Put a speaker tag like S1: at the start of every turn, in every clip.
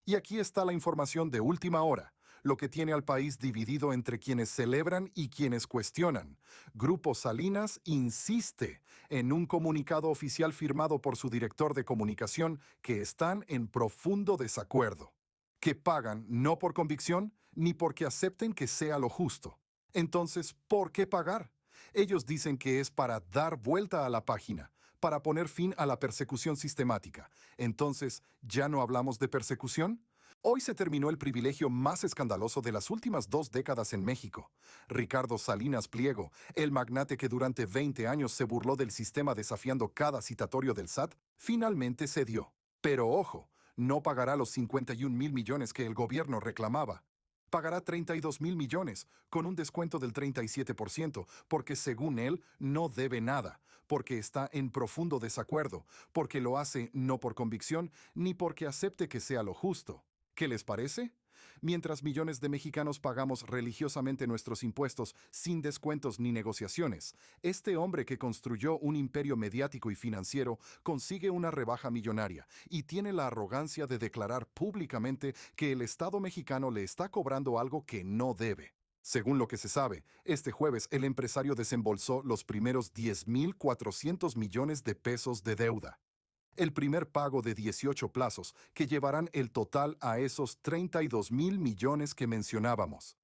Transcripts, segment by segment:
S1: Y aquí está la información de última hora, lo que tiene al país dividido entre quienes celebran y quienes cuestionan. Grupo Salinas insiste en un comunicado oficial firmado por su director de comunicación que están en profundo desacuerdo, que pagan no por convicción ni porque acepten que sea lo justo. Entonces, ¿por qué pagar? Ellos dicen que es para dar vuelta a la página, para poner fin a la persecución sistemática. Entonces, ¿ya no hablamos de persecución? Hoy se terminó el privilegio más escandaloso de las últimas 2 décadas en México. Ricardo Salinas Pliego, el magnate que durante 20 años se burló del sistema desafiando cada citatorio del SAT, finalmente cedió. Pero ojo, no pagará los 51,000 millones que el gobierno reclamaba. Pagará 32,000 millones, con un descuento del 37%, porque según él no debe nada, porque está en profundo desacuerdo, porque lo hace no por convicción ni porque acepte que sea lo justo. ¿Qué les parece? Mientras millones de mexicanos pagamos religiosamente nuestros impuestos sin descuentos ni negociaciones, este hombre que construyó un imperio mediático y financiero consigue una rebaja millonaria y tiene la arrogancia de declarar públicamente que el Estado mexicano le está cobrando algo que no debe. Según lo que se sabe, este jueves el empresario desembolsó los primeros 10,400 millones de pesos de deuda. El primer pago de 18 plazos, que llevarán el total a esos 32,000 millones que mencionábamos.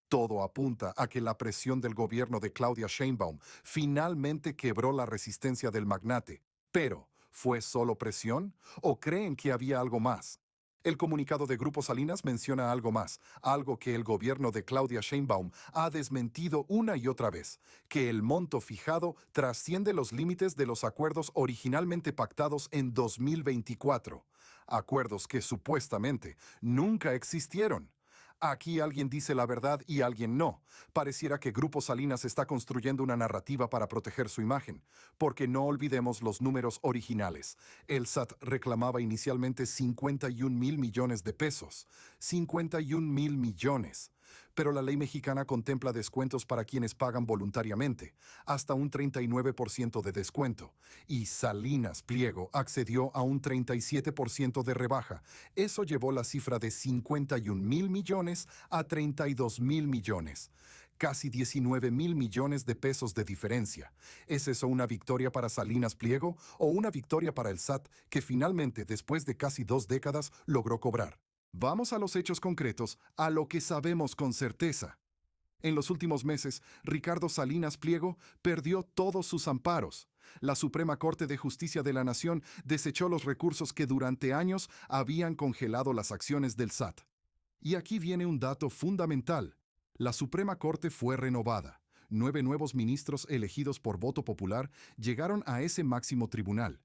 S1: Todo apunta a que la presión del gobierno de Claudia Sheinbaum finalmente quebró la resistencia del magnate. Pero, ¿fue solo presión? ¿O creen que había algo más? El comunicado de Grupo Salinas menciona algo más, algo que el gobierno de Claudia Sheinbaum ha desmentido una y otra vez, que el monto fijado trasciende los límites de los acuerdos originalmente pactados en 2024, acuerdos que supuestamente nunca existieron. Aquí alguien dice la verdad y alguien no. Pareciera que Grupo Salinas está construyendo una narrativa para proteger su imagen, porque no olvidemos los números originales. El SAT reclamaba inicialmente 51,000 millones de pesos. 51,000 millones. Pero la ley mexicana contempla descuentos para quienes pagan voluntariamente, hasta un 39% de descuento, y Salinas Pliego accedió a un 37% de rebaja. Eso llevó la cifra de 51,000 millones a 32,000 millones. Casi 19,000 millones de pesos de diferencia. ¿Es eso una victoria para Salinas Pliego o una victoria para el SAT que finalmente, después de casi 2 décadas, logró cobrar? Vamos a los hechos concretos, a lo que sabemos con certeza. En los últimos meses, Ricardo Salinas Pliego perdió todos sus amparos. La Suprema Corte de Justicia de la Nación desechó los recursos que durante años habían congelado las acciones del SAT. Y aquí viene un dato fundamental. La Suprema Corte fue renovada. 9 nuevos ministros elegidos por voto popular llegaron a ese máximo tribunal.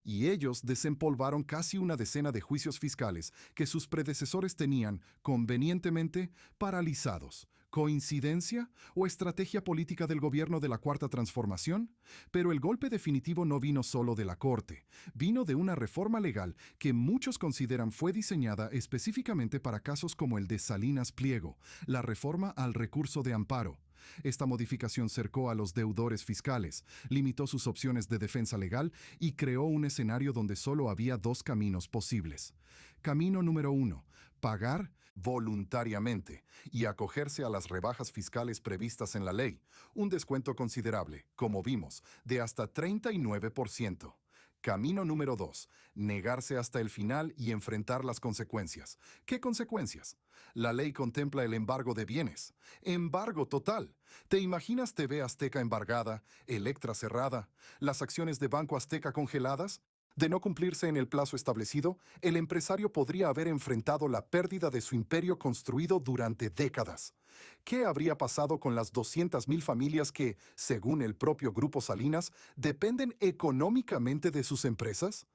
S1: Y ellos desempolvaron casi una decena de juicios fiscales que sus predecesores tenían, convenientemente, paralizados. ¿Coincidencia o estrategia política del gobierno de la Cuarta Transformación? Pero el golpe definitivo no vino solo de la Corte, vino de una reforma legal que muchos consideran fue diseñada específicamente para casos como el de Salinas Pliego, la reforma al recurso de amparo. Esta modificación cercó a los deudores fiscales, limitó sus opciones de defensa legal y creó un escenario donde solo había 2 caminos posibles. Camino número 1, pagar voluntariamente y acogerse a las rebajas fiscales previstas en la ley, un descuento considerable, como vimos, de hasta 39%. Camino número 2, negarse hasta el final y enfrentar las consecuencias. ¿Qué consecuencias? La ley contempla el embargo de bienes. Embargo total. ¿Te imaginas TV Azteca embargada, Electra cerrada, las acciones de Banco Azteca congeladas? De no cumplirse en el plazo establecido, el empresario podría haber enfrentado la pérdida de su imperio construido durante décadas. ¿Qué habría pasado con las 200,000 familias que, según el propio Grupo Salinas, dependen económicamente de sus empresas?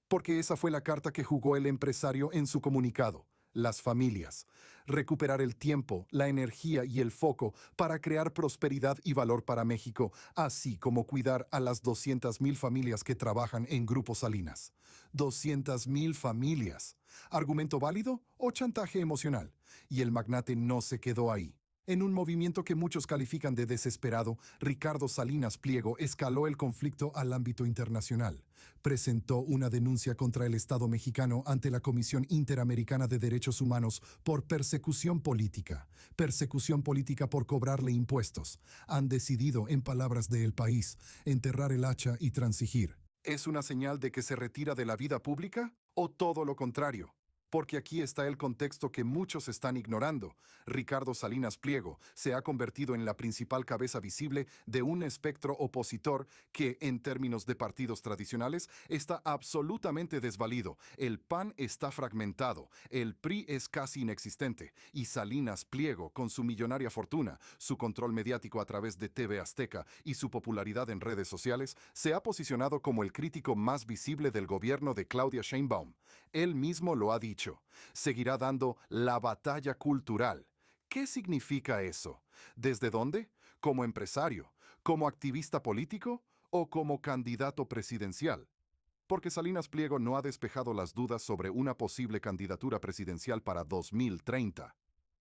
S1: Porque esa fue la carta que jugó el empresario en su comunicado. Las familias. Recuperar el tiempo, la energía y el foco para crear prosperidad y valor para México, así como cuidar a las 200,000 familias que trabajan en Grupo Salinas. 200,000 familias. ¿Argumento válido o chantaje emocional? Y el magnate no se quedó ahí. En un movimiento que muchos califican de desesperado, Ricardo Salinas Pliego escaló el conflicto al ámbito internacional. Presentó una denuncia contra el Estado mexicano ante la Comisión Interamericana de Derechos Humanos por persecución política por cobrarle impuestos. Han decidido, en palabras de El País, enterrar el hacha y transigir. ¿Es una señal de que se retira de la vida pública o todo lo contrario? Porque aquí está el contexto que muchos están ignorando. Ricardo Salinas Pliego se ha convertido en la principal cabeza visible de un espectro opositor que, en términos de partidos tradicionales, está absolutamente desvalido. El PAN está fragmentado, el PRI es casi inexistente, y Salinas Pliego, con su millonaria fortuna, su control mediático a través de TV Azteca y su popularidad en redes sociales, se ha posicionado como el crítico más visible del gobierno de Claudia Sheinbaum. Él mismo lo ha dicho. Seguirá dando la batalla cultural. ¿Qué significa eso? ¿Desde dónde? ¿Como empresario? ¿Como activista político? ¿O como candidato presidencial? Porque Salinas Pliego no ha despejado las dudas sobre una posible candidatura presidencial para 2030.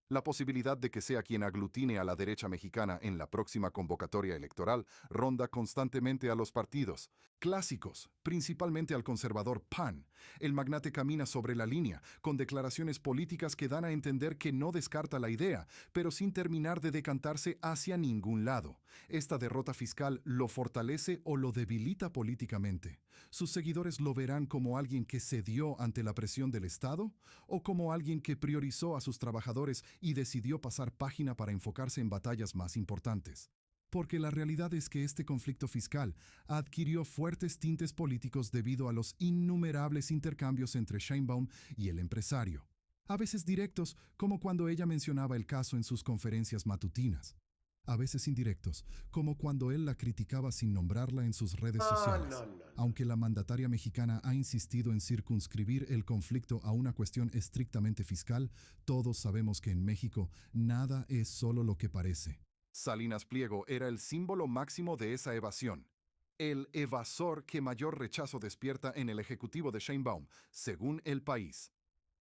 S1: La posibilidad de que sea quien aglutine a la derecha mexicana en la próxima convocatoria electoral ronda constantemente a los partidos clásicos, principalmente al conservador PAN. El magnate camina sobre la línea, con declaraciones políticas que dan a entender que no descarta la idea, pero sin terminar de decantarse hacia ningún lado. Esta derrota fiscal lo fortalece o lo debilita políticamente. ¿Sus seguidores lo verán como alguien que cedió ante la presión del Estado o como alguien que priorizó a sus trabajadores y decidió pasar página para enfocarse en batallas más importantes? Porque la realidad es que este conflicto fiscal adquirió fuertes tintes políticos debido a los innumerables intercambios entre Sheinbaum y el empresario. A veces directos, como cuando ella mencionaba el caso en sus conferencias matutinas. A veces indirectos, como cuando él la criticaba sin nombrarla en sus redes sociales. Aunque la mandataria mexicana ha insistido en circunscribir el conflicto a una cuestión estrictamente fiscal, todos sabemos que en México nada es solo lo que parece. Salinas Pliego era el símbolo máximo de esa evasión. El evasor que mayor rechazo despierta en el ejecutivo de Sheinbaum, según El País.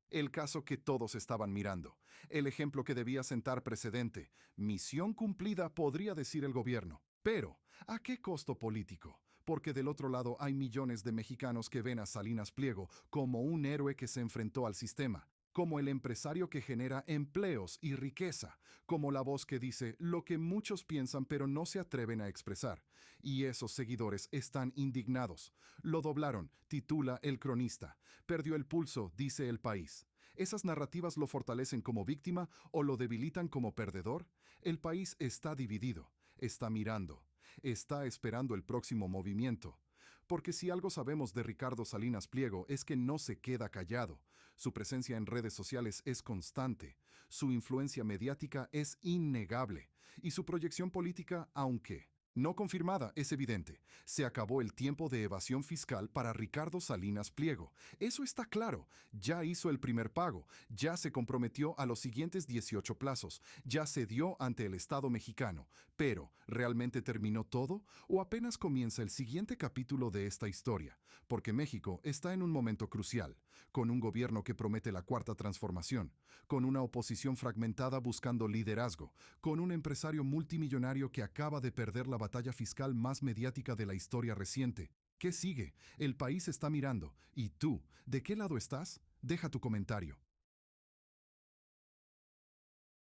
S1: El caso que todos estaban mirando. El ejemplo que debía sentar precedente. Misión cumplida, podría decir el gobierno. Pero, ¿a qué costo político? Porque del otro lado hay millones de mexicanos que ven a Salinas Pliego como un héroe que se enfrentó al sistema, como el empresario que genera empleos y riqueza, como la voz que dice lo que muchos piensan pero no se atreven a expresar. Y esos seguidores están indignados. Lo doblaron, titula El Cronista. Perdió el pulso, dice El País. ¿Esas narrativas lo fortalecen como víctima o lo debilitan como perdedor? El país está dividido, está mirando, está esperando el próximo movimiento. Porque si algo sabemos de Ricardo Salinas Pliego es que no se queda callado. Su presencia en redes sociales es constante, su influencia mediática es innegable y su proyección política, aunque no confirmada, es evidente. Se acabó el tiempo de evasión fiscal para Ricardo Salinas Pliego. Eso está claro. Ya hizo el primer pago, ya se comprometió a los siguientes 18 plazos, ya cedió ante el Estado mexicano. Pero, ¿realmente terminó todo? ¿O apenas comienza el siguiente capítulo de esta historia? Porque México está en un momento crucial, con un gobierno que promete la cuarta transformación, con una oposición fragmentada buscando liderazgo, con un empresario multimillonario que acaba de perder la batalla fiscal más mediática de la historia reciente. ¿Qué sigue? El país está mirando. ¿Y tú, de qué lado estás? Deja tu comentario.